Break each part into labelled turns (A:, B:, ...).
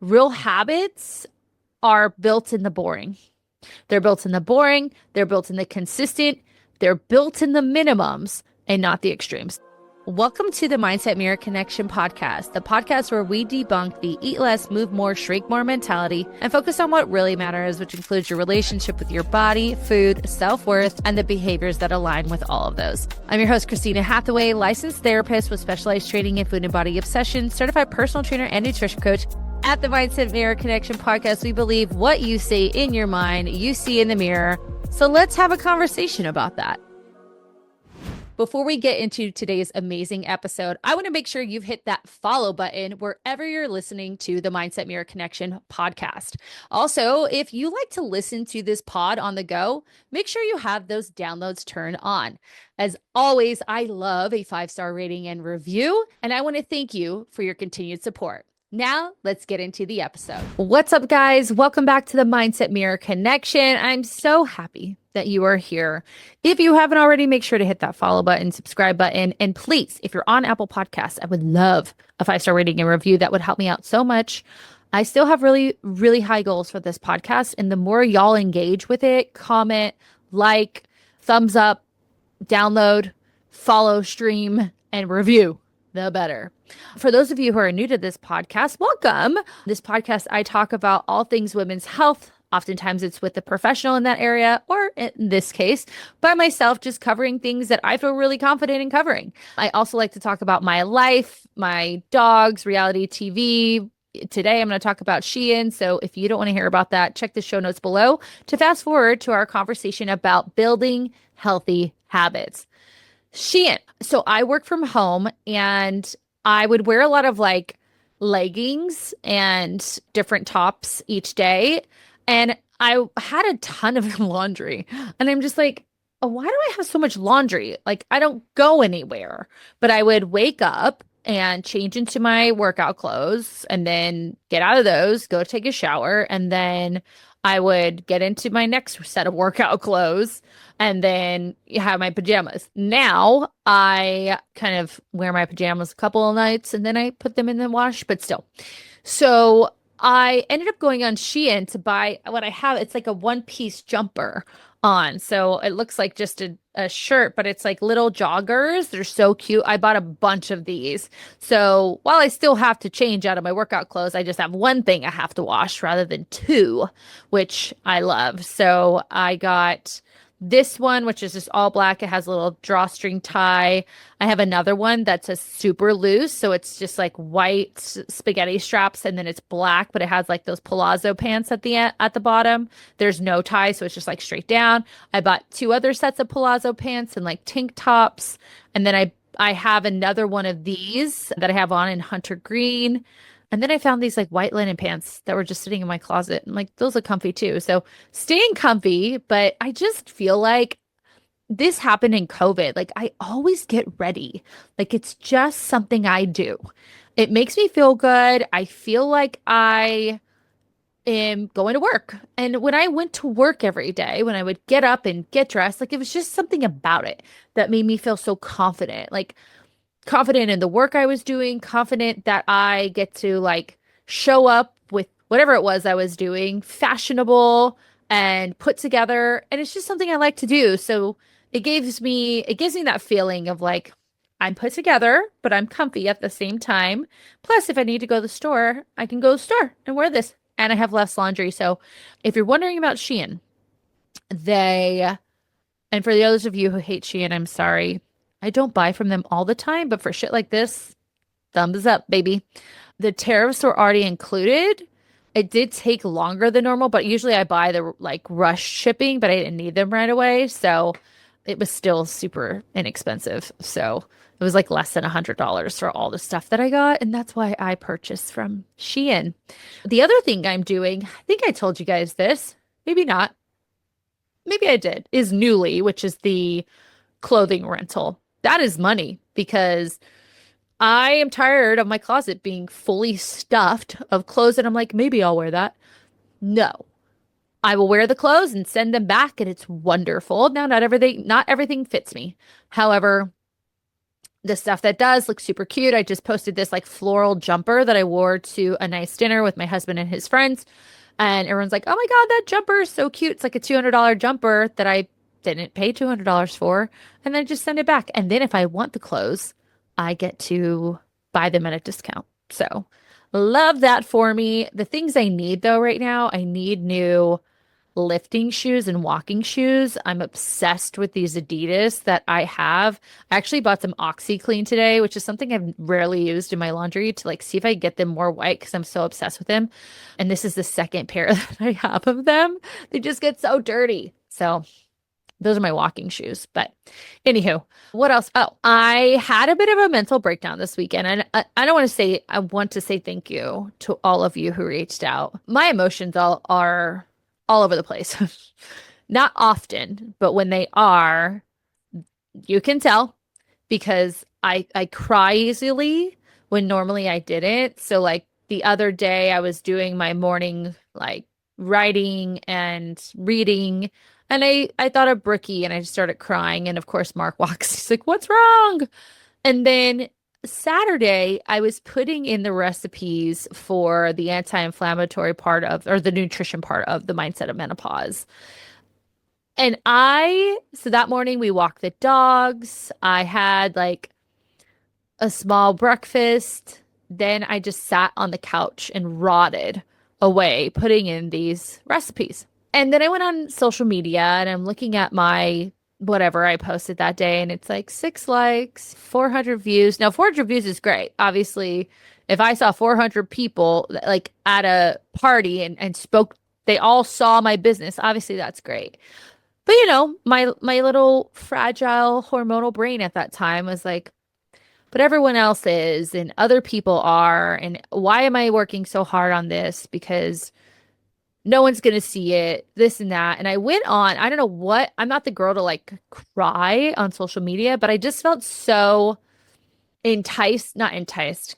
A: Real habits are built in the boring. They're built in the boring, they're built in the consistent, they're built in the minimums and not the extremes. Welcome to the Mindset Mirror Connection podcast, the podcast where we debunk the eat less, move more, shrink more mentality and focus on what really matters, which includes your relationship with your body, food, self-worth, and the behaviors that align with all of those. I'm your host, Christina Hathaway, licensed therapist with specialized training in food and body obsession, certified personal trainer and nutrition coach. At the Mindset Mirror Connection podcast, we believe what you say in your mind, you see in the mirror. So let's have a conversation about that. Before we get into today's amazing episode, I want to make sure you've hit that follow button wherever you're listening to the Mindset Mirror Connection podcast. Also, if you like to listen to this pod on the go, make sure you have those downloads turned on. As always, I love a 5-star rating and review, and I want to thank you for your continued support. Now, let's get into the episode. What's up, guys? Welcome back to the Mindset Mirror Connection. I'm so happy that you are here. If you haven't already, make sure to hit that follow button, subscribe button, and please, if you're on Apple Podcasts, I would love a 5-star rating and review. That would help me out so much. I still have really, really high goals for this podcast, and the more y'all engage with it, comment, like, thumbs up, download, follow, stream, and review, the better. For those of you who are new to this podcast, welcome. This podcast, I talk about all things women's health. Oftentimes it's with a professional in that area, or in this case, by myself, just covering things that I feel really confident in covering. I also like to talk about my life, my dogs, reality TV. Today, I'm going to talk about Shein. So if you don't want to hear about that, check the show notes below to fast forward to our conversation about building healthy habits. Shein. So I work from home and I would wear a lot of like leggings and different tops each day. And I had a ton of laundry. And I'm just like, oh, why do I have so much laundry? Like, I don't go anywhere. But I would wake up and change into my workout clothes and then get out of those, go take a shower, and then I would get into my next set of workout clothes and then have my pajamas. Now I kind of wear my pajamas a couple of nights and then I put them in the wash, but still. So I ended up going on Shein to buy what I have. It's like a one-piece jumper on. So it looks like just a shirt, but it's like little joggers. They're so cute. I bought a bunch of these. So while I still have to change out of my workout clothes, I just have one thing I have to wash rather than two, which I love. So I got this one, which is just all black. It has a little drawstring tie. I have another one that's a super loose. So it's just like white spaghetti straps and then it's black, but it has like those palazzo pants at the bottom. There's no tie, so it's just like straight down. I bought two other sets of palazzo pants and like tank tops. And then I have another one of these that I have on in hunter green. And then I found these like white linen pants that were just sitting in my closet. And like, those are comfy too. So staying comfy, but I just feel like this happened in COVID. Like, I always get ready. Like, it's just something I do. It makes me feel good. I feel like I am going to work. And when I went to work every day, when I would get up and get dressed, like, it was just something about it that made me feel so confident. Like, confident in the work I was doing, confident that I get to like show up with whatever it was I was doing, fashionable and put together. And it's just something I like to do. So it gives me that feeling of like I'm put together, but I'm comfy at the same time. Plus, if I need to go to the store, I can go to the store and wear this. And I have less laundry. So if you're wondering about Shein, and for the others of you who hate Shein, I'm sorry. I don't buy from them all the time, but for shit like this, thumbs up, baby. The tariffs were already included. It did take longer than normal, but usually I buy the like rush shipping, but I didn't need them right away. So it was still super inexpensive. So it was like less than $100 for all the stuff that I got. And that's why I purchased from Shein. The other thing I'm doing, I think I told you guys this, maybe not. Maybe I did, is Newly, which is the clothing rental. That is money because I am tired of my closet being fully stuffed of clothes and I'm like, maybe I'll wear that. No. I will wear the clothes and send them back and it's wonderful. Now not everything fits me. However, The stuff that does look super cute. I just posted this like floral jumper that I wore to a nice dinner with my husband and his friends. And everyone's like, oh my God, that jumper is so cute. It's like a $200 jumper that I didn't pay $200 for. And then just send it back. And then if I want the clothes, I get to buy them at a discount. So love that for me. The things I need though right now, I need new lifting shoes and walking shoes. I'm obsessed with these Adidas that I have. I actually bought some OxyClean today, which is something I've rarely used in my laundry to like see if I get them more white because I'm so obsessed with them. And this is the second pair that I have of them. They just get so dirty. So those are my walking shoes. But anywho, what else? Oh, I had a bit of a mental breakdown this weekend. And I don't want to say, I want to say thank you to all of you who reached out. My emotions are all over the place. Not often, but when they are, you can tell because I cry easily when normally I didn't. So like the other day I was doing my morning like writing and reading and I thought of Brookie and I just started crying and of course Mark walks. He's like, "What's wrong?" And then Saturday, I was putting in the recipes for the anti-inflammatory part of, or the nutrition part of the mindset of menopause. And so that morning we walked the dogs. I had like a small breakfast. Then I just sat on the couch and rotted away, putting in these recipes. And then I went on social media and I'm looking at my whatever I posted that day, and it's like 6 likes, 400 views. Now, 400 views is great. Obviously, if I saw 400 people like at a party and spoke, they all saw my business. Obviously, that's great. But you know, my little fragile hormonal brain at that time was like, but everyone else is, and other people are, and why am I working so hard on this? Because no one's gonna see it, this and that. And I went on, I don't know what, I'm not the girl to like cry on social media, but I just felt so enticed, not enticed.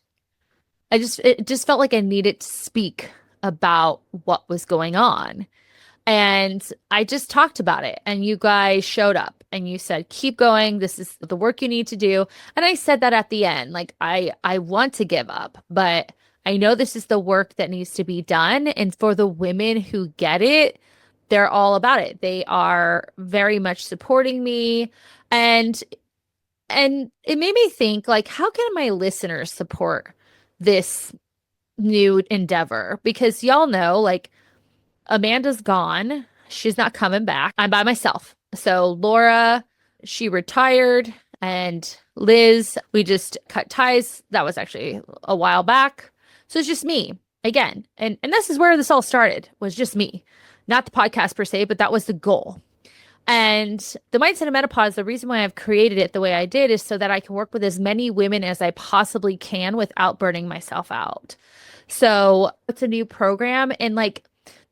A: It just felt like I needed to speak about what was going on. And I just talked about it, and you guys showed up and you said, keep going. This is the work you need to do. And I said that at the end, like, I want to give up, but I know this is the work that needs to be done. And for the women who get it, they're all about it. They are very much supporting me. And it made me think, like, how can my listeners support this new endeavor? Because y'all know, like, Amanda's gone. She's not coming back. I'm by myself. So Laura, she retired, and Liz, we just cut ties. That was actually a while back. So it's just me again. And this is where this all started, was just me. Not the podcast per se, but that was the goal. And the mindset of menopause, the reason why I've created it the way I did is so that I can work with as many women as I possibly can without burning myself out. So it's a new program. And like,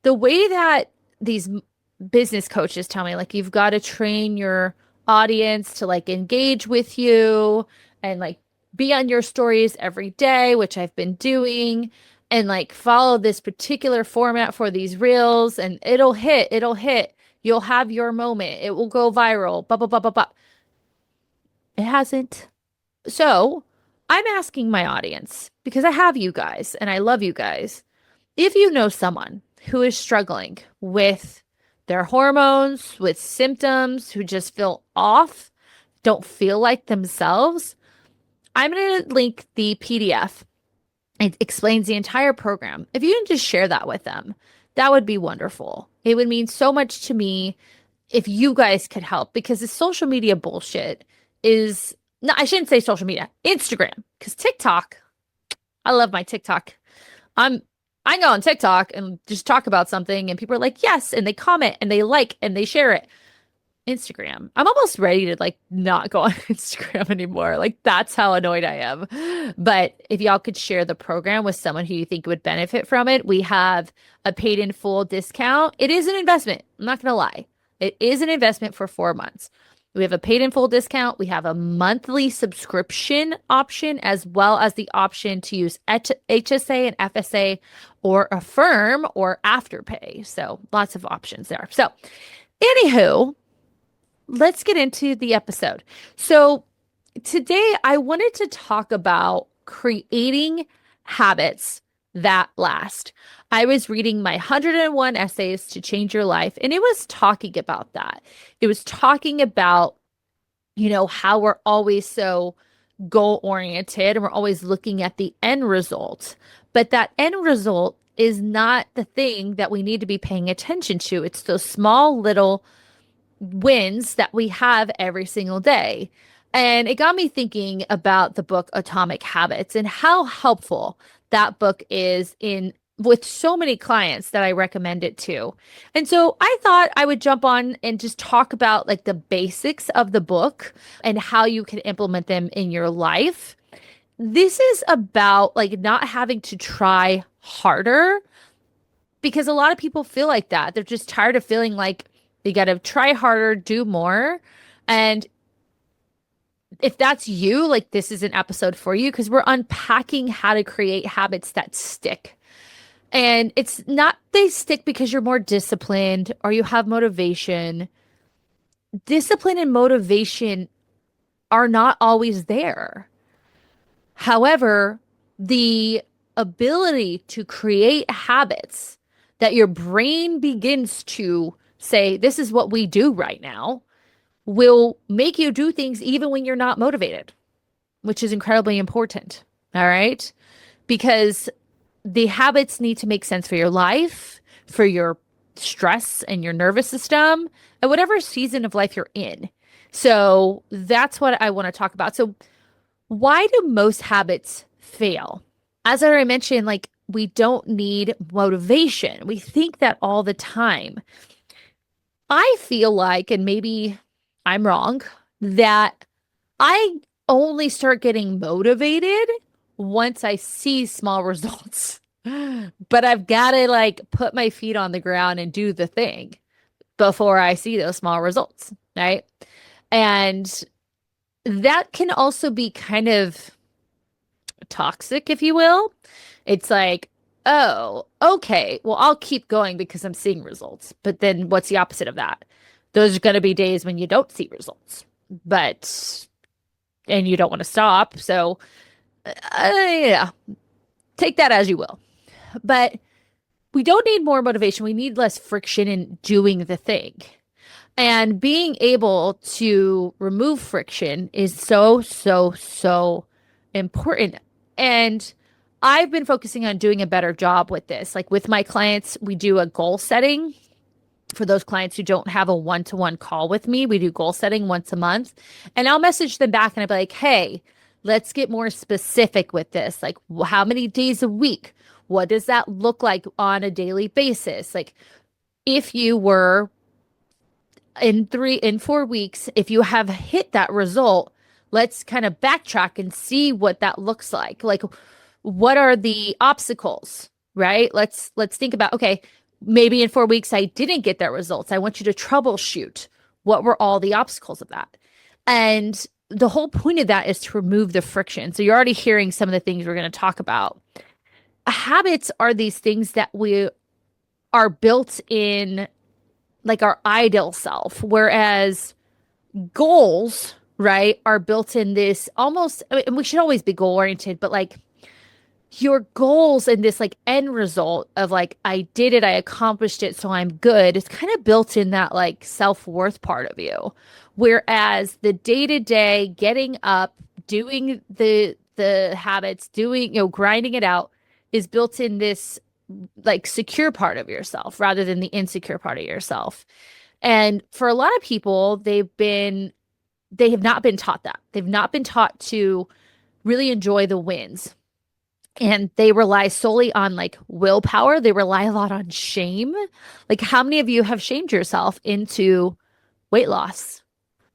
A: the way that these business coaches tell me, like, you've got to train your audience to like engage with you and like be on your stories every day, which I've been doing, and like follow this particular format for these reels, and it'll hit. You'll have your moment. It will go viral. Blah, blah, blah, blah, blah. It hasn't. So I'm asking my audience, because I have you guys and I love you guys. If you know someone who is struggling with their hormones, with symptoms, who just feel off, don't feel like themselves, I'm going to link the PDF. It explains the entire program. If you can just share that with them, that would be wonderful. It would mean so much to me if you guys could help, because the social media bullshit is, no, I shouldn't say social media, Instagram, because TikTok, I love my TikTok. I go on TikTok and just talk about something and people are like, yes, and they comment and they like and they share it. Instagram, I'm almost ready to like not go on Instagram anymore. Like, that's how annoyed I am. But if y'all could share the program with someone who you think would benefit from it, we have a paid in full discount. It is an investment. I'm not going to lie. It is an investment for 4 months. We have a paid in full discount. We have a monthly subscription option, as well as the option to use HSA and FSA or Affirm or Afterpay. So lots of options there. So anywho, let's get into the episode. So Today, I wanted to talk about creating habits that last. I was reading my 101 essays to change your life, and it was talking about that. It was talking about, how we're always so goal oriented and we're always looking at the end result. But that end result is not the thing that we need to be paying attention to. It's those small little wins that we have every single day. And it got me thinking about the book Atomic Habits and how helpful that book is in with so many clients that I recommend it to. And so I thought I would jump on and just talk about like the basics of the book and how you can implement them in your life. This is about like not having to try harder because a lot of people feel like that. They're just tired of feeling like you got to try harder, do more. And if that's you, like this is an episode for you because we're unpacking how to create habits that stick. And it's not they stick because you're more disciplined or you have motivation. Discipline and motivation are not always there. However, the ability to create habits that your brain begins to say, this is what we do right now, will make you do things even when you're not motivated, which is incredibly important. All right. Because the habits need to make sense for your life, for your stress and your nervous system, and whatever season of life you're in. So that's what I want to talk about. So, why do most habits fail? As I already mentioned, like we don't need motivation. We think that all the time. I feel like, and maybe I'm wrong, that I only start getting motivated once I see small results. But I've got to like put my feet on the ground and do the thing before I see those small results, right? And that can also be kind of toxic, if you will. It's like, oh, okay, well, I'll keep going because I'm seeing results. But then what's the opposite of that? Those are going to be days when you don't see results, and you don't want to stop. So, yeah, take that as you will. But we don't need more motivation. We need less friction in doing the thing. And being able to remove friction is so, so, so important. And I've been focusing on doing a better job with this. Like with my clients, we do a goal setting. For those clients who don't have a one-to-one call with me, we do goal setting once a month. And I'll message them back and I'll be like, hey, let's get more specific with this. Like, how many days a week? What does that look like on a daily basis? Like, if you were in 4 weeks, if you have hit that result, let's kind of backtrack and see what that looks like. Like, what are the obstacles, right? Let's think about, okay, maybe in 4 weeks I didn't get that results. I want you to troubleshoot what were all the obstacles of that. And the whole point of that is to remove the friction. So you're already hearing some of the things we're going to talk about. Habits are these things that we are built in like our ideal self, whereas goals, right, are built in this almost, I mean, and we should always be goal oriented, but like your goals and this like end result of like, I did it, I accomplished it, so I'm good. It's kind of built in that like self-worth part of you. Whereas the day-to-day getting up, doing the habits, doing, grinding it out is built in this like secure part of yourself rather than the insecure part of yourself. And for a lot of people, they have not been taught that. They've not been taught to really enjoy the wins. And they rely solely on like willpower. They rely a lot on shame. Like, how many of you have shamed yourself into weight loss?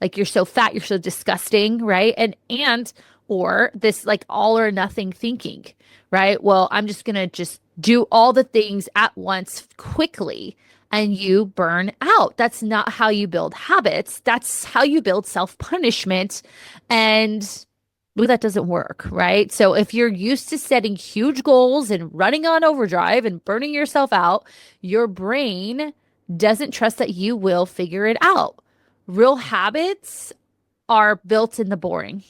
A: Like, you're so fat, you're so disgusting, right? Or this like all or nothing thinking, right? Well, I'm just gonna just do all the things at once quickly and you burn out. That's not how you build habits. That's how you build self-punishment. And well, that doesn't work, right? So if you're used to setting huge goals and running on overdrive and burning yourself out, your brain doesn't trust that you will figure it out. Real habits are built in the boring.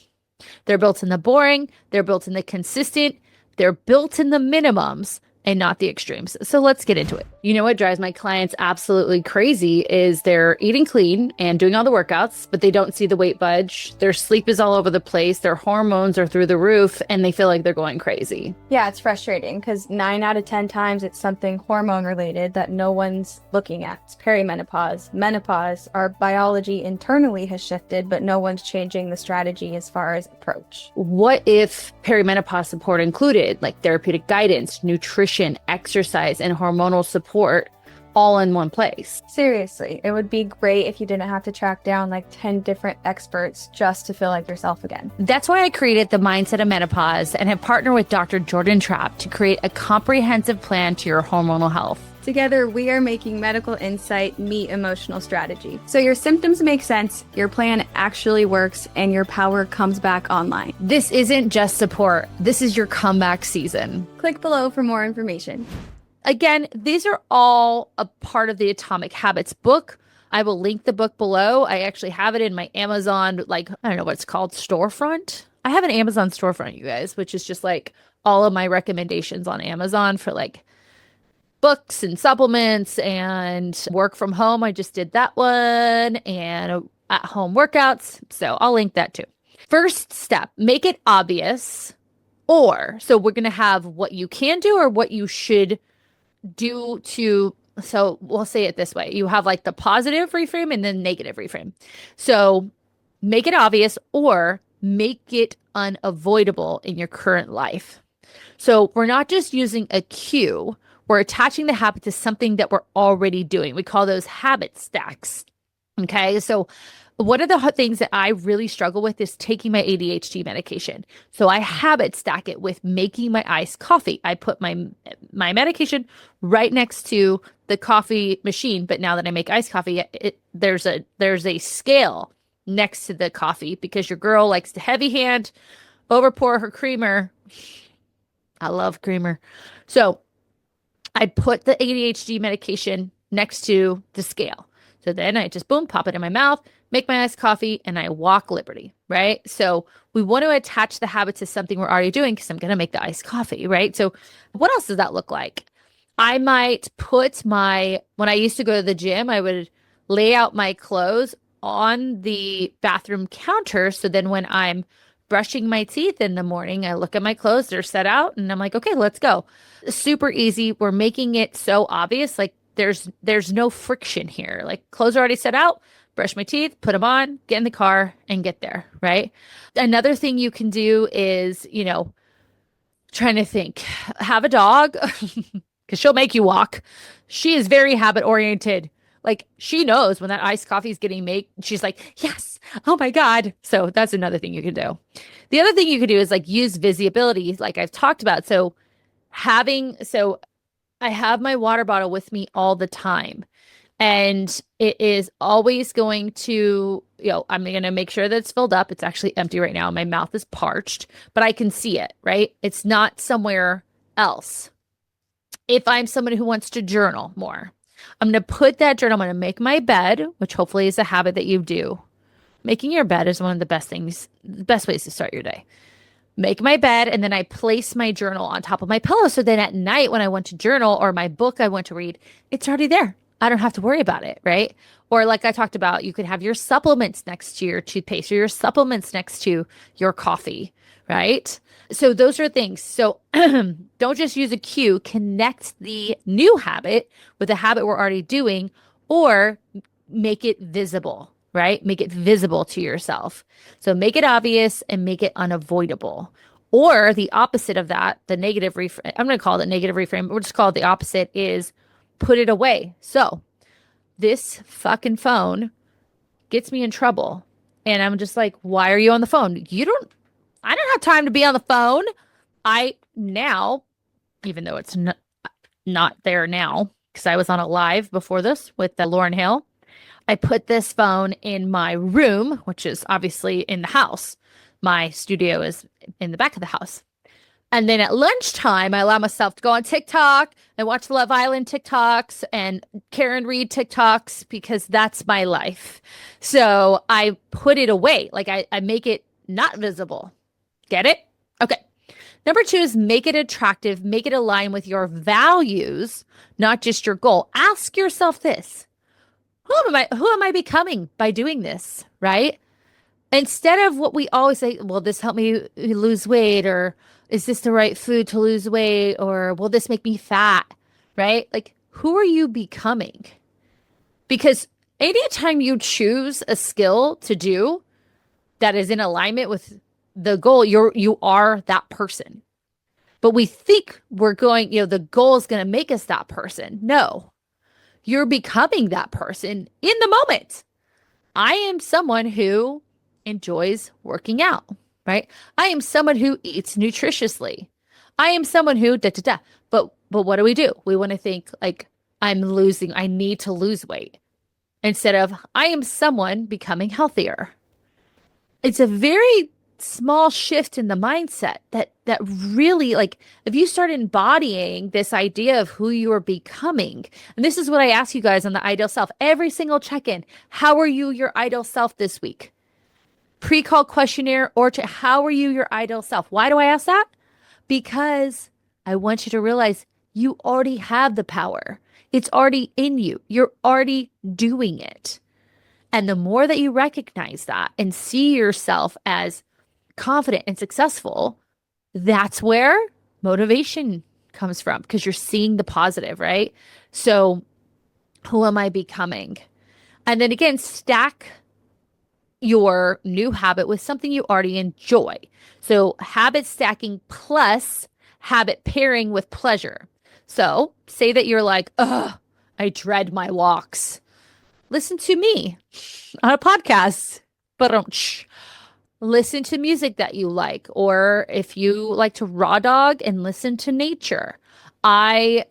A: They're built in the boring, they're built in the consistent, they're built in the minimums and not the extremes. So let's get into it. You know what drives my clients absolutely crazy is they're eating clean and doing all the workouts, but they don't see the weight budge. Their sleep is all over the place. Their hormones are through the roof and they feel like they're going crazy.
B: Yeah, it's frustrating because 9 out of 10 times it's something hormone related that no one's looking at. It's perimenopause, menopause. Our biology internally has shifted, but no one's changing the strategy as far as approach.
A: What if perimenopause support included like therapeutic guidance, nutrition, exercise, and hormonal support all in one place?
B: Seriously, it would be great if you didn't have to track down like 10 different experts just to feel like yourself again.
A: That's why I created the Mindset of Menopause and have partnered with Dr. Jordan Trapp to create a comprehensive plan to your hormonal health.
B: Together, we are making medical insight meet emotional strategy. So your symptoms make sense, your plan actually works, and your power comes back online.
A: This isn't just support. This is your comeback season.
B: Click below for more information.
A: Again, these are all a part of the Atomic Habits book. I will link the book below. I actually have it in my Amazon, like, I don't know what it's called, storefront. I have an Amazon storefront, you guys, which is just like all of my recommendations on Amazon for like books and supplements and work from home. I just did that one and at home workouts. So I'll link that too. First step, make it obvious. So we're going to have what you can do or what you should do to, so we'll say it this way. You have like the positive reframe and then negative reframe. So make it obvious or make it unavoidable in your current life. So we're not just using a cue. We're attaching the habit to something that we're already doing. We call those habit stacks. Okay. So one of the things that I really struggle with is taking my ADHD medication. So I habit stack it with making my iced coffee. I put my medication right next to the coffee machine. But now that I make iced coffee, there's a scale next to the coffee because your girl likes to heavy hand, over pour her creamer. I love creamer. So I put the ADHD medication next to the scale. So then I just boom, pop it in my mouth, make my iced coffee, and I walk Liberty, right? So we want to attach the habit to something we're already doing because I'm going to make the iced coffee, right? So what else does that look like? I might put when I used to go to the gym, I would lay out my clothes on the bathroom counter. So then when I'm brushing my teeth in the morning, I look at my clothes, they're set out, and I'm like, okay, let's go. Super easy. We're making it so obvious. Like there's no friction here. Like clothes are already set out, brush my teeth, put them on, get in the car and get there. Right. Another thing you can do is, trying to think, have a dog because she'll make you walk. She is very habit oriented. Like she knows when that iced coffee is getting made, she's like, yes, oh my God. So that's another thing you can do. The other thing you could do is like use visibility, like I've talked about. So I have my water bottle with me all the time and it is always going to, I'm going to make sure that it's filled up. It's actually empty right now. My mouth is parched, but I can see it, right? It's not somewhere else. If I'm somebody who wants to journal more, I'm going to put that journal, I'm going to make my bed, which hopefully is a habit that you do. Making your bed is one of the best ways to start your day. Make my bed, and then I place my journal on top of my pillow. So then at night when I want to journal or my book I want to read, it's already there. I don't have to worry about it, right? Or like I talked about, you could have your supplements next to your toothpaste or your supplements next to your coffee, right? So those are things. So don't just use a cue, connect the new habit with a habit we're already doing or make it visible, right? Make it visible to yourself. So make it obvious and make it unavoidable. Or the opposite of that, the negative reframe, I'm going to call it negative reframe. We'll just call it the opposite is put it away. So this fucking phone gets me in trouble. And I'm just like, why are you on the phone? I don't have time to be on the phone. I now, even though it's not there now, because I was on a live before this with Lauren Hill, I put this phone in my room, which is obviously in the house. My studio is in the back of the house. And then at lunchtime, I allow myself to go on TikTok and watch the Love Island TikToks and Karen Reed TikToks because that's my life. So I put it away. Like I make it not visible. Get it? Okay. Number two is make it attractive, make it align with your values, not just your goal. Ask yourself this. Who am I becoming by doing this, right? Instead of what we always say, will this help me lose weight? Or is this the right food to lose weight? Or will this make me fat? Right? Like, who are you becoming? Because anytime you choose a skill to do that is in alignment with the goal, you are that person. But we think we're going, the goal is going to make us that person. No, you're becoming that person in the moment. I am someone who enjoys working out, right? I am someone who eats nutritiously. I am someone who da da da. But what do? We want to think like I need to lose weight instead of I am someone becoming healthier. It's a very small shift in the mindset that really, like, if you start embodying this idea of who you are becoming. And this is what I ask you guys on the ideal self every single check-in. How are you your ideal self this week? Pre-call questionnaire or how are you your ideal self? Why do I ask that? Because I want you to realize you already have the power. It's already in you. You're already doing it. And the more that you recognize that and see yourself as confident and successful, that's where motivation comes from because you're seeing the positive, right? So who am I becoming? And then again, stack your new habit with something you already enjoy. So habit stacking plus habit pairing with pleasure. So say that you're like, ugh, I dread my walks. Listen to me on a podcast. But listen to music that you like, or if you like to raw dog and listen to nature. I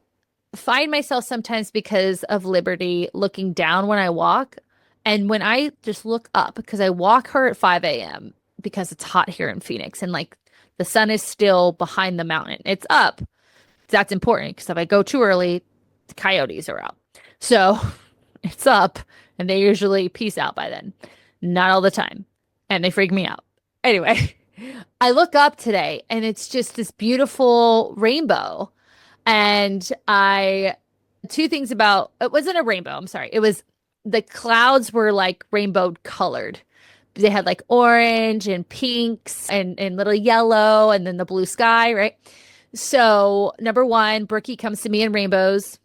A: find myself sometimes because of Liberty looking down when I walk. And when I just look up, because I walk her at 5 a.m. because it's hot here in Phoenix and like the sun is still behind the mountain. It's up. That's important because if I go too early, the coyotes are out. So it's up and they usually peace out by then. Not all the time. And they freak me out. Anyway, I look up today and it's just this beautiful rainbow. And two things about, it wasn't a rainbow. I'm sorry. It was the clouds were like rainbow colored. They had like orange and pinks and little yellow and then the blue sky, right? So number one, Brookie comes to me in rainbows.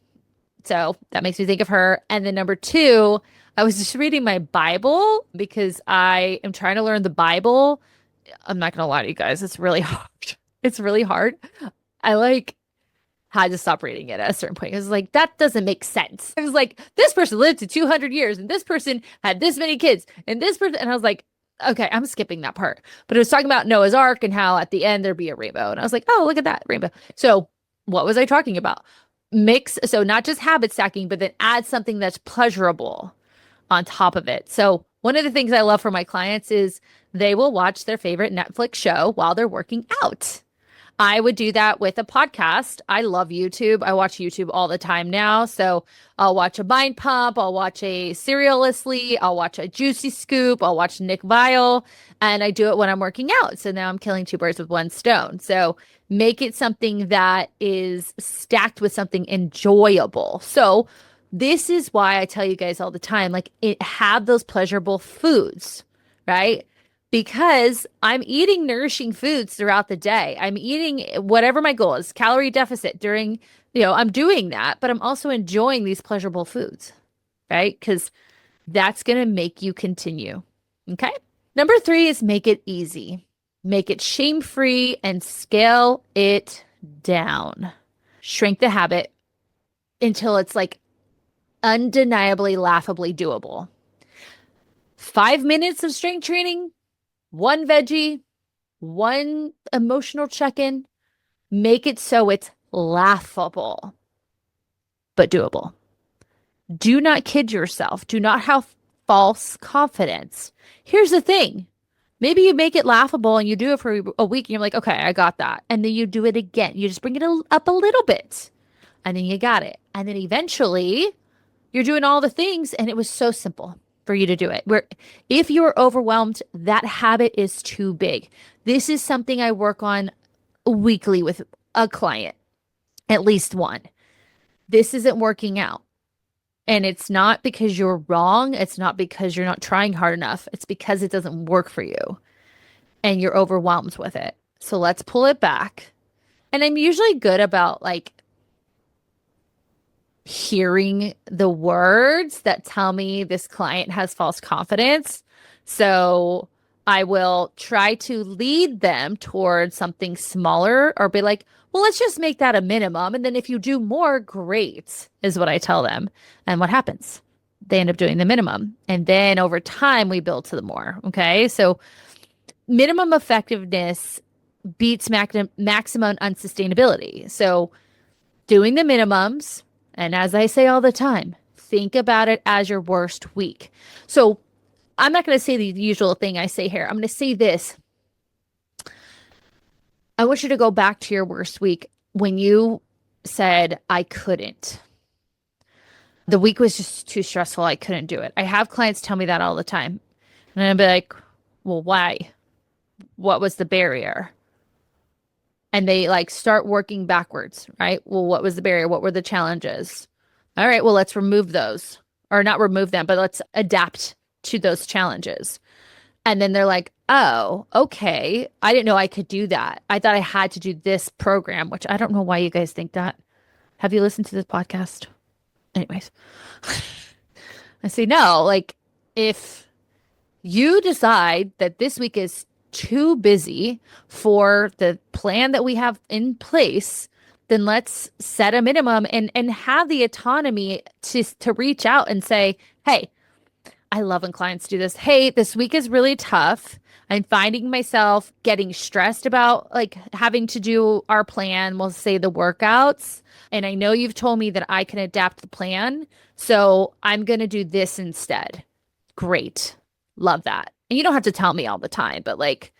A: So that makes me think of her. And then number two, I was just reading my Bible because I am trying to learn the Bible. I'm not going to lie to you guys. It's really hard. It's really hard. I had to stop reading it at a certain point. It was like, that doesn't make sense. It was like, this person lived to 200 years and this person had this many kids and this person. And I was like, okay, I'm skipping that part. But it was talking about Noah's Ark and how at the end there'd be a rainbow. And I was like, oh, look at that rainbow. So what was I talking about? So not just habit stacking, but then add something that's pleasurable on top of it. So one of the things I love for my clients is they will watch their favorite Netflix show while they're working out. I would do that with a podcast. I love YouTube. I watch YouTube all the time now. So I'll watch a Mind Pump. I'll watch a Serialously. I'll watch a Juicy Scoop. I'll watch Nick Vile. And I do it when I'm working out. So now I'm killing two birds with one stone. So make it something that is stacked with something enjoyable. So this is why I tell you guys all the time, like have those pleasurable foods, right? Because I'm eating nourishing foods throughout the day. I'm eating whatever my goal is, calorie deficit during, I'm doing that, but I'm also enjoying these pleasurable foods, right? Because that's going to make you continue. Okay. Number three is make it easy. Make it shame-free and scale it down. Shrink the habit until it's like undeniably, laughably doable. 5 minutes of strength training, one veggie, one emotional check-in. Make it so it's laughable, but doable. Do not kid yourself. Do not have false confidence. Here's the thing. Maybe you make it laughable and you do it for a week and you're like, okay, I got that. And then you do it again. You just bring it up a little bit and then you got it. And then eventually you're doing all the things and it was so simple. for you to do it. Where if you're overwhelmed, that habit is too big. This is something I work on weekly with a client, at least one. This isn't working out. And it's not because you're wrong. It's not because you're not trying hard enough. It's because it doesn't work for you and you're overwhelmed with it. So let's pull it back. And I'm usually good about like hearing the words that tell me this client has false confidence. So I will try to lead them towards something smaller or be like, well, let's just make that a minimum. And then if you do more, great, is what I tell them. And what happens? They end up doing the minimum. And then over time, we build to the more. Okay. So minimum effectiveness beats maximum unsustainability. So doing the minimums, and as I say all the time, think about it as your worst week. So I'm not going to say the usual thing I say here. I'm going to say this. I want you to go back to your worst week when you said, I couldn't. The week was just too stressful. I couldn't do it. I have clients tell me that all the time. And I'd be like, well, why? What was the barrier? And they like start working backwards, right? Well, what was the barrier? What were the challenges? All right, well, let's remove those, or not remove them, but let's adapt to those challenges. And then they're like, oh, okay. I didn't know I could do that. I thought I had to do this program, which I don't know why you guys think that. Have you listened to this podcast? Anyways, I say, no, like if you decide that this week is too busy for the plan that we have in place, then let's set a minimum and have the autonomy to reach out and say, hey, I love when clients do this. Hey, this week is really tough. I'm finding myself getting stressed about like having to do our plan, we'll say the workouts. And I know you've told me that I can adapt the plan. So I'm going to do this instead. Great. Love that. And you don't have to tell me all the time, but like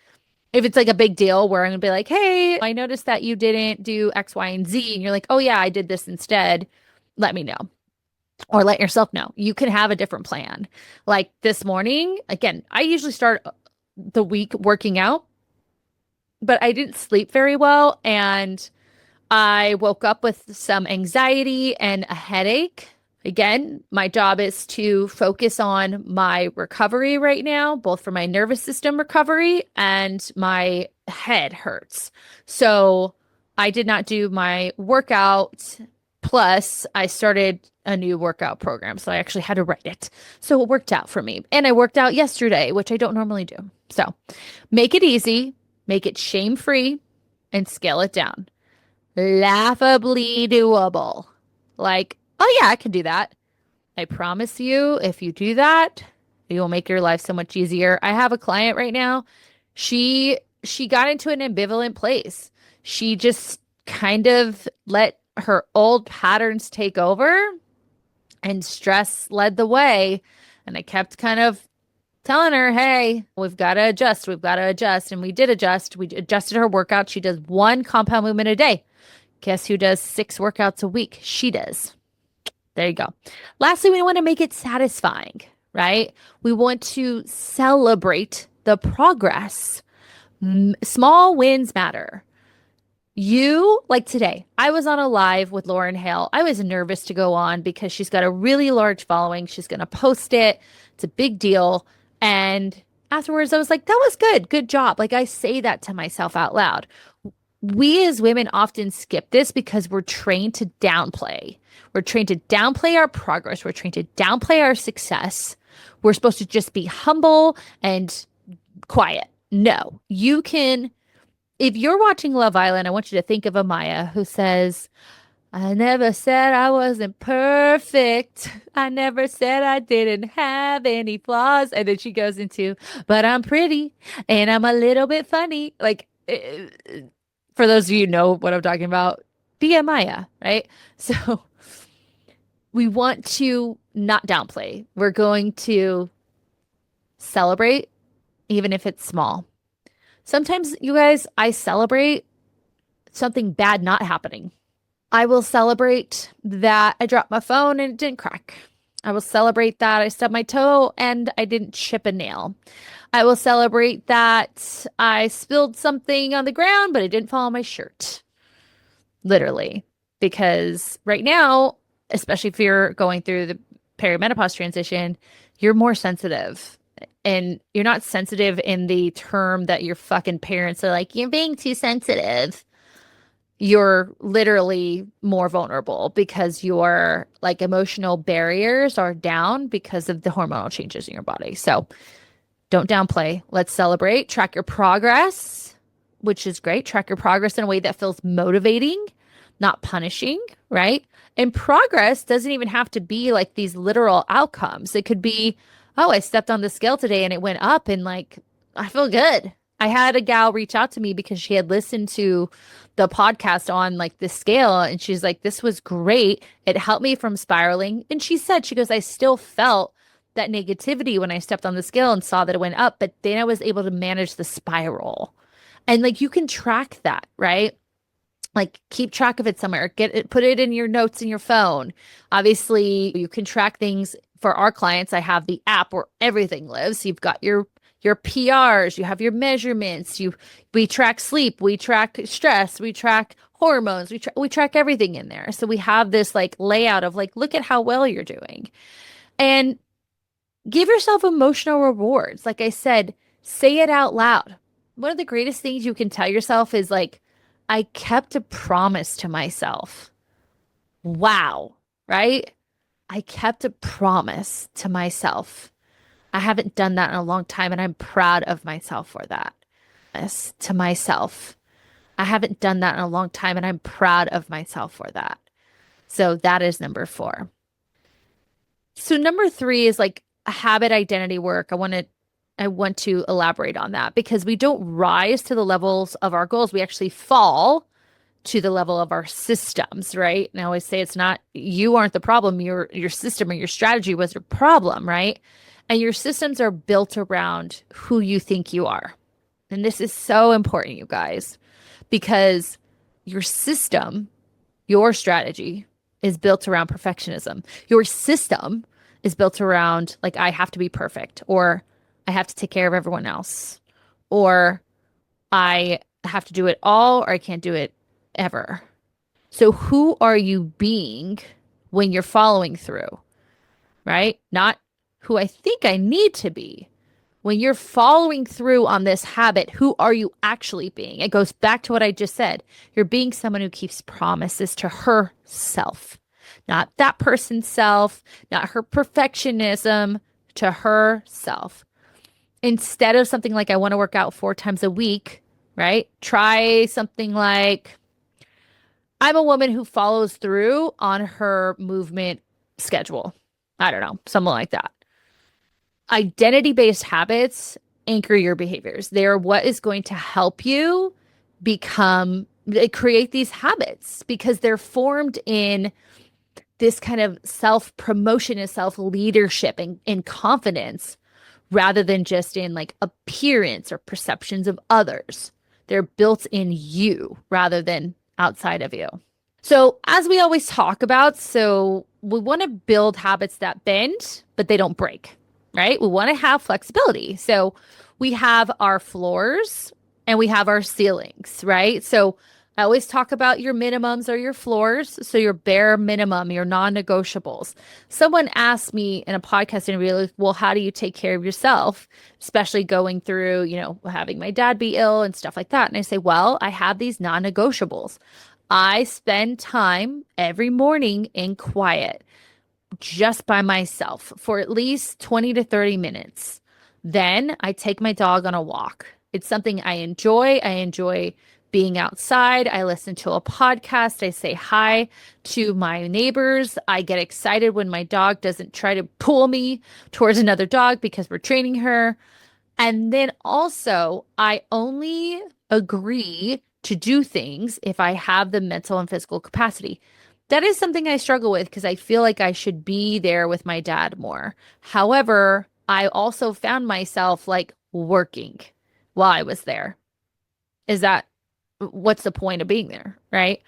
A: if it's like a big deal where I'm going to be like, hey, I noticed that you didn't do X, Y, and Z. And you're like, oh yeah, I did this instead. Let me know. Or let yourself know. You can have a different plan. Like this morning, again, I usually start the week working out, but I didn't sleep very well. And I woke up with some anxiety and a headache. Again, my job is to focus on my recovery right now, both for my nervous system recovery and my head hurts. So I did not do my workout. Plus, I started a new workout program. So I actually had to write it. So it worked out for me. And I worked out yesterday, which I don't normally do. So make it easy, make it shame-free, and scale it down. Laughably doable. Like, oh yeah, I can do that. I promise you, if you do that, it will make your life so much easier. I have a client right now. She got into an ambivalent place. She just kind of let her old patterns take over and stress led the way. And I kept kind of telling her, hey, we've got to adjust. We've got to adjust. And we did adjust. We adjusted her workout. She does one compound movement a day. Guess who does 6 workouts a week? She does. There you go. Lastly, we want to make it satisfying, right? We want to celebrate the progress. Small wins matter. You, like today, I was on a live with Lauren Hale. I was nervous to go on because she's got a really large following. She's going to post it. It's a big deal. And afterwards, I was like, that was good. Good job. Like I say that to myself out loud. We as women often skip this because we're trained to downplay. We're trained to downplay our progress. We're trained to downplay our success. We're supposed to just be humble and quiet. No, you can. If you're watching Love Island, I want you to think of Amaya who says, I never said I wasn't perfect. I never said I didn't have any flaws. And then she goes into, but I'm pretty and I'm a little bit funny. Like, for those of you who know what I'm talking about, be Amaya, right? So we want to not downplay. We're going to celebrate, even if it's small. Sometimes, you guys, I celebrate something bad not happening. I will celebrate that I dropped my phone and it didn't crack. I will celebrate that I stubbed my toe and I didn't chip a nail. I will celebrate that I spilled something on the ground, but it didn't fall on my shirt. Literally. Because right now, especially if you're going through the perimenopause transition, you're more sensitive. And you're not sensitive in the term that your fucking parents are like, you're being too sensitive. You're literally more vulnerable because your like emotional barriers are down because of the hormonal changes in your body. So don't downplay. Let's celebrate. Track your progress, which is great. Track your progress in a way that feels motivating, not punishing, right? And progress doesn't even have to be like these literal outcomes. It could be, oh, I stepped on the scale today and it went up and like I feel good. I had a gal reach out to me because she had listened to the podcast on like the scale and she's like, this was great. It helped me from spiraling. And she said, she goes, I still felt that negativity when I stepped on the scale and saw that it went up, but then I was able to manage the spiral. And like you can track that, right? Like keep track of it somewhere. Get it, put it in your notes in your phone. Obviously, you can track things for our clients. I have the app where everything lives. You've got your PRs, you have your measurements, we track sleep, we track stress, we track hormones, we track everything in there. So we have this like layout of like look at how well you're doing. And give yourself emotional rewards. Like I said, say it out loud. One of the greatest things you can tell yourself is like, I kept a promise to myself. Wow, right? I kept a promise to myself. I haven't done that in a long time, and I'm proud of myself for that. Yes, to myself. I haven't done that in a long time, and I'm proud of myself for that. So that is number 4. So number 3 is like a habit identity work. I want to elaborate on that because we don't rise to the levels of our goals. We actually fall to the level of our systems, right? And I always say it's not you aren't the problem, your system or your strategy was your problem, right? And your systems are built around who you think you are. And this is so important, you guys, because your system, your strategy is built around perfectionism. Your system is built around like I have to be perfect or I have to take care of everyone else or I have to do it all or I can't do it ever. So who are you being when you're following through, right? Not who I think I need to be. When you're following through on this habit, who are you actually being? It goes back to what I just said. You're being someone who keeps promises to herself, not that person's self, not her perfectionism, to herself. Instead of something like, I want to work out 4 times a week, right? Try something like, I'm a woman who follows through on her movement schedule. I don't know, something like that. Identity-based habits anchor your behaviors. They're what is going to help you create these habits because they're formed in this kind of self-promotion and self-leadership and confidence rather than just in like appearance or perceptions of others. They're built in you rather than outside of you. So, as we always talk about, so we want to build habits that bend, but they don't break, right? We want to have flexibility. So, we have our floors and we have our ceilings, right? So, I always talk about your minimums or your floors. So, your bare minimum, your non negotiables. Someone asked me in a podcast interview, like, well, how do you take care of yourself, especially going through, having my dad be ill and stuff like that? And I say, well, I have these non negotiables. I spend time every morning in quiet, just by myself for at least 20 to 30 minutes. Then I take my dog on a walk. It's something I enjoy. I enjoy being outside. I listen to a podcast. I say hi to my neighbors. I get excited when my dog doesn't try to pull me towards another dog because we're training her. And then also, I only agree to do things if I have the mental and physical capacity. That is something I struggle with because I feel like I should be there with my dad more. However, I also found myself like working while I was there. Is that what's the point of being there? Right.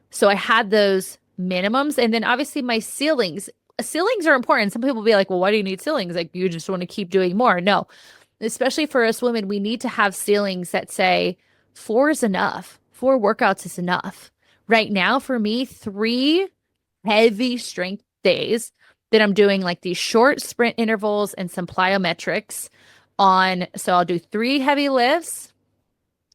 A: So I had those minimums and then obviously my ceilings. ceilings are important. Some people will be like, well, why do you need ceilings? Like, you just want to keep doing more. No, especially for us women, we need to have ceilings that say 4 is enough. 4 workouts is enough. Right now, for me, 3 heavy strength days that I'm doing like these short sprint intervals and some plyometrics on. So I'll do 3 heavy lifts.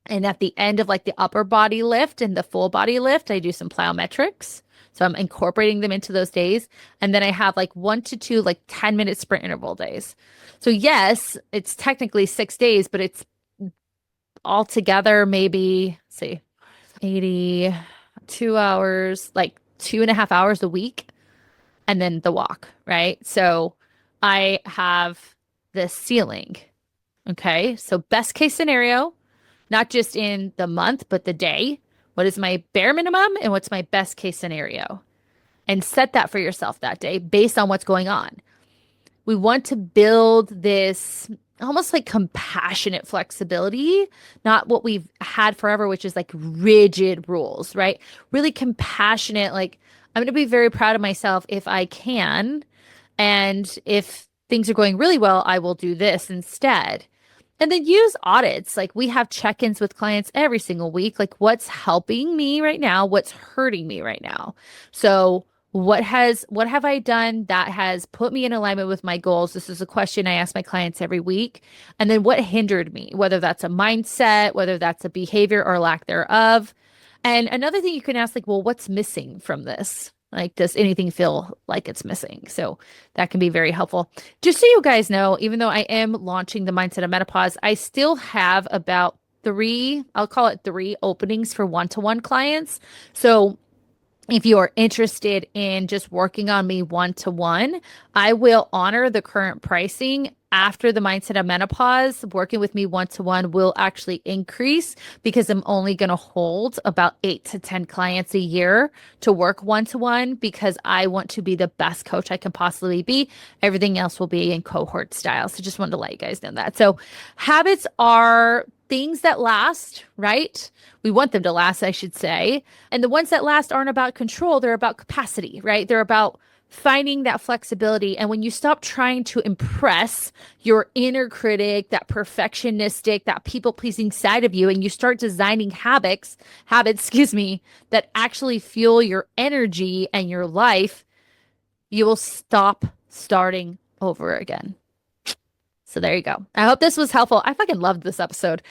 A: And at the end of like the upper body lift and the full body lift, I do some plyometrics. So I'm incorporating them into those days. And then I have like 1 to 2 like 10-minute sprint interval days. So yes, it's technically 6 days, but it's altogether maybe, let's see, 82 hours, like 2.5 hours a week, and then the walk, right? So I have the ceiling. Okay. So best case scenario, not just in the month, but the day. What is my bare minimum and what's my best case scenario? And set that for yourself that day based on what's going on. We want to build this almost like compassionate flexibility, not what we've had forever, which is like rigid rules, right? Really compassionate, like I'm going to be very proud of myself if I can. And if things are going really well, I will do this instead. And then use audits. Like we have check-ins with clients every single week. Like what's helping me right now? What's hurting me right now? So what have I done that has put me in alignment with my goals? This is a question I ask my clients every week. And then what hindered me, whether that's a mindset, whether that's a behavior or lack thereof. And another thing you can ask, like, well, what's missing from this? Like, does anything feel like it's missing? So that can be very helpful. Just so you guys know, even though I am launching the Mindset of Menopause, I still have about 3, I'll call it 3 openings for one-to-one clients. So if you are interested in just working on me one-to-one, I will honor the current pricing. After the Mindset of Menopause, working with me one-to-one will actually increase because I'm only going to hold about 8 to 10 clients a year to work one-to-one because I want to be the best coach I can possibly be. Everything else will be in cohort style. So just wanted to let you guys know that. So habits are things that last, right? We want them to last, I should say. And the ones that last aren't about control, they're about capacity, right? They're about finding that flexibility. And when you stop trying to impress your inner critic, that perfectionistic, that people-pleasing side of you, and you start designing habits, that actually fuel your energy and your life, you will stop starting over again. So there you go. I hope this was helpful. I fucking loved this episode.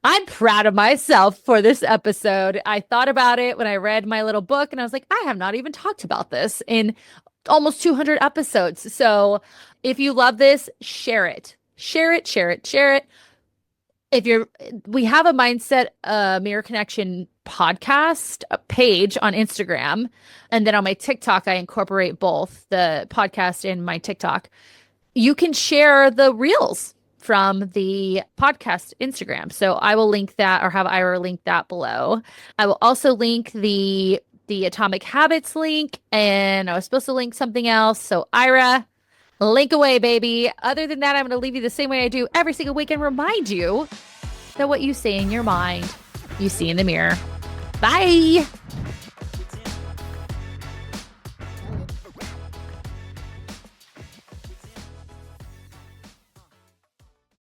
A: I'm proud of myself for this episode. I thought about it when I read my little book and I was like, I have not even talked about this in almost 200 episodes. So if you love this, share it. Share it, share it, share it. We have a Mindset Mirror Connection podcast page on Instagram. And then on my TikTok, I incorporate both the podcast and my TikTok. You can share the reels from the podcast Instagram. So I will link that or have Ira link that below. I will also link the Atomic Habits link, and I was supposed to link something else. So Ira, link away, baby. Other than that, I'm going to leave you the same way I do every single week and remind you that what you say in your mind, you see in the mirror. Bye.